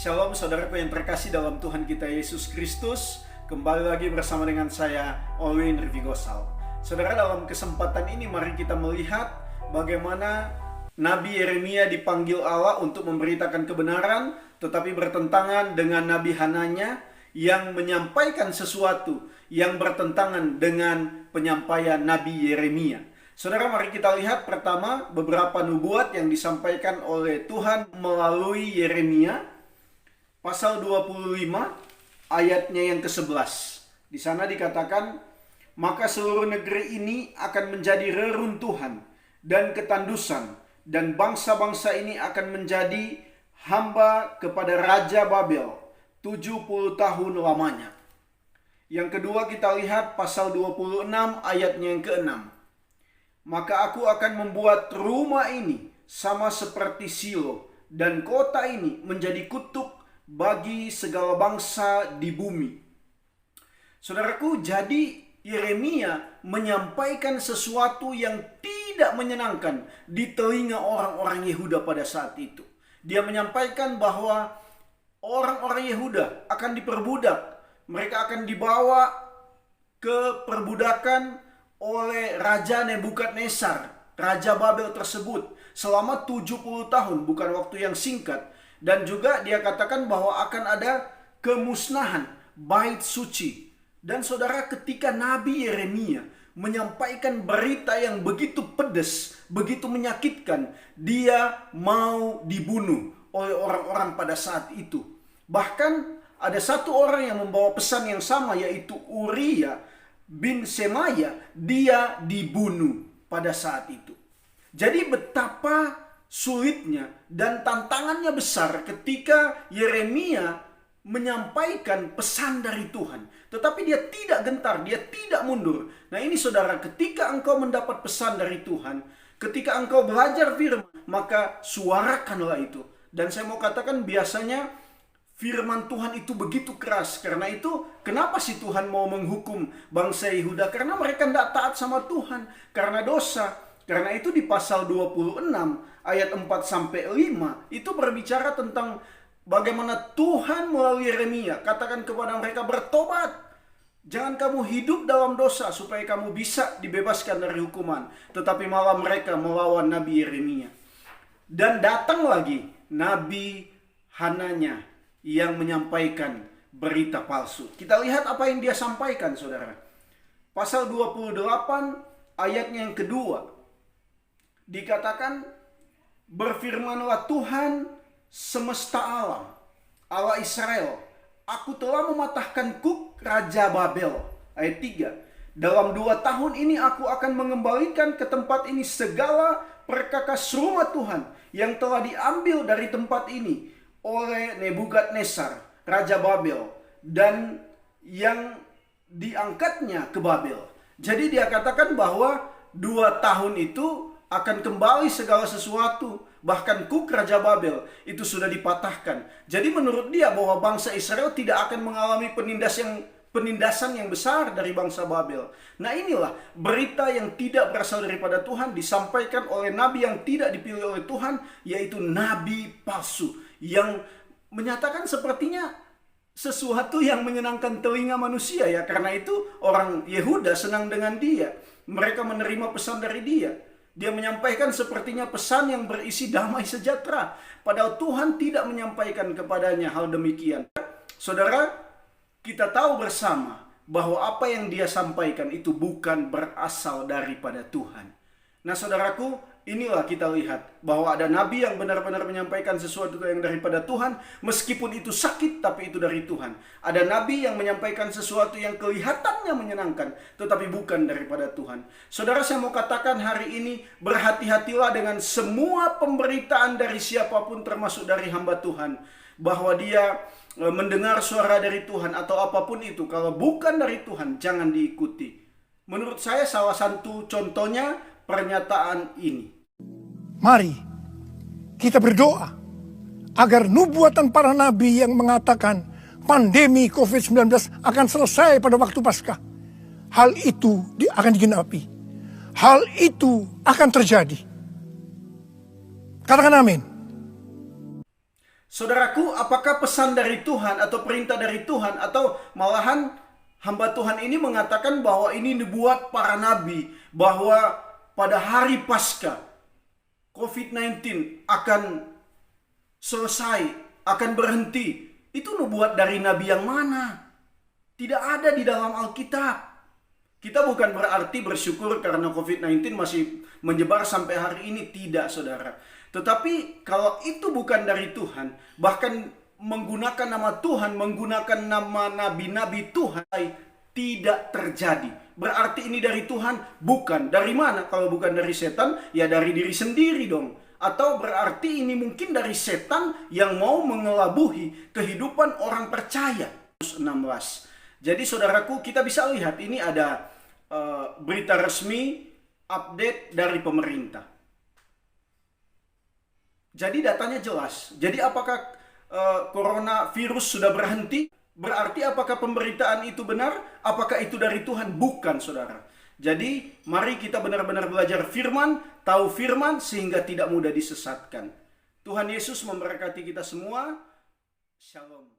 Shalom saudaraku yang terkasih dalam Tuhan kita Yesus Kristus. Kembali lagi bersama dengan saya, Olwin Rivigosal. Saudara, dalam kesempatan ini mari kita melihat bagaimana Nabi Yeremia dipanggil Allah untuk memberitakan kebenaran, tetapi bertentangan dengan Nabi Hananya yang menyampaikan sesuatu yang bertentangan dengan penyampaian Nabi Yeremia. Saudara, mari kita lihat pertama beberapa nubuat yang disampaikan oleh Tuhan melalui Yeremia. Pasal 25 ayatnya yang ke-11. Di sana dikatakan, maka seluruh negeri ini akan menjadi reruntuhan dan ketandusan, dan bangsa-bangsa ini akan menjadi hamba kepada Raja Babel 70 tahun lamanya. Yang kedua kita lihat pasal 26 ayatnya yang ke-6. Maka aku akan membuat rumah ini sama seperti Silo, dan kota ini menjadi kutuk bagi segala bangsa di bumi. Saudaraku, jadi Yeremia menyampaikan sesuatu yang tidak menyenangkan di telinga orang-orang Yehuda pada saat itu. Dia menyampaikan bahwa orang-orang Yehuda akan diperbudak. Mereka akan dibawa ke perbudakan oleh Raja Nebukadnezar, Raja Babel tersebut, selama 70 tahun, bukan waktu yang singkat. Dan juga dia katakan bahwa akan ada kemusnahan bait suci. Dan saudara, ketika Nabi Yeremia menyampaikan berita yang begitu pedas, begitu menyakitkan, dia mau dibunuh oleh orang-orang pada saat itu. Bahkan ada satu orang yang membawa pesan yang sama, yaitu Uria bin Semaya. Dia dibunuh pada saat itu. Jadi betapa sulitnya dan tantangannya besar ketika Yeremia menyampaikan pesan dari Tuhan. Tetapi dia tidak gentar, dia tidak mundur. Nah ini saudara, ketika engkau mendapat pesan dari Tuhan, ketika engkau belajar firman, maka suarakanlah itu. Dan saya mau katakan, biasanya firman Tuhan itu begitu keras. Karena itu, kenapa sih Tuhan mau menghukum bangsa Yehuda? Karena mereka tidak taat sama Tuhan, karena dosa. Karena itu di pasal 26 ayat 4-5 itu berbicara tentang bagaimana Tuhan melalui Yeremia katakan kepada mereka, bertobat. Jangan kamu hidup dalam dosa supaya kamu bisa dibebaskan dari hukuman. Tetapi malah mereka melawan Nabi Yeremia. Dan datang lagi Nabi Hananya yang menyampaikan berita palsu. Kita lihat apa yang dia sampaikan, saudara. Pasal 28 ayatnya yang kedua. Dikatakan, berfirmanlah Tuhan semesta alam, Allah Israel, aku telah mematahkan Kuk Raja Babel. Ayat 3, dalam 2 tahun ini aku akan mengembalikan ke tempat ini segala perkakas rumah Tuhan yang telah diambil dari tempat ini oleh Nebukadnezar, Raja Babel, dan yang diangkatnya ke Babel. Jadi dia katakan bahwa 2 tahun itu akan kembali segala sesuatu. Bahkan Kuk Raja Babel itu sudah dipatahkan. Jadi menurut dia bahwa bangsa Israel tidak akan mengalami penindasan yang besar dari bangsa Babel. Nah inilah berita yang tidak berasal daripada Tuhan, disampaikan oleh nabi yang tidak dipilih oleh Tuhan, yaitu nabi palsu, yang menyatakan sepertinya sesuatu yang menyenangkan telinga manusia ya. Karena itu orang Yehuda senang dengan dia. Mereka menerima pesan dari dia. Dia menyampaikan sepertinya pesan yang berisi damai sejahtera. Padahal Tuhan tidak menyampaikan kepadanya hal demikian. Saudara, kita tahu bersama bahwa apa yang dia sampaikan itu bukan berasal daripada Tuhan. Nah saudaraku, inilah kita lihat bahwa ada nabi yang benar-benar menyampaikan sesuatu yang daripada Tuhan, meskipun itu sakit tapi itu dari Tuhan. Ada nabi yang menyampaikan sesuatu yang kelihatannya menyenangkan tetapi bukan daripada Tuhan. Saudara, saya mau katakan hari ini, berhati-hatilah dengan semua pemberitaan dari siapapun, termasuk dari hamba Tuhan, bahwa dia mendengar suara dari Tuhan atau apapun itu. Kalau bukan dari Tuhan, jangan diikuti. Menurut saya salah satu contohnya pernyataan ini. Mari kita berdoa agar nubuatan para nabi yang mengatakan pandemi COVID-19 akan selesai pada waktu Paskah, hal itu akan digenapi. Hal itu akan terjadi. Katakan amin. Saudaraku, apakah pesan dari Tuhan atau perintah dari Tuhan, atau malahan hamba Tuhan ini mengatakan bahwa ini dibuat para nabi, bahwa pada hari Paskah COVID-19 akan selesai, akan berhenti. Itu nubuat dari nabi yang mana? Tidak ada di dalam Alkitab. Kita bukan berarti bersyukur karena COVID-19 masih menyebar sampai hari ini. Tidak, saudara. Tetapi kalau itu bukan dari Tuhan, bahkan menggunakan nama Tuhan, menggunakan nama nabi-nabi Tuhan, tidak terjadi. Berarti ini dari Tuhan? Bukan. Dari mana? Kalau bukan dari setan, ya dari diri sendiri dong. Atau berarti ini mungkin dari setan yang mau mengelabuhi kehidupan orang percaya. 16. Jadi saudaraku, kita bisa lihat ini ada berita resmi, update dari pemerintah. Jadi datanya jelas. Jadi apakah coronavirus sudah berhenti? Berarti apakah pemberitaan itu benar? Apakah itu dari Tuhan? Bukan, saudara. Jadi mari kita benar-benar belajar firman, tahu firman sehingga tidak mudah disesatkan. Tuhan Yesus memberkati kita semua. Shalom.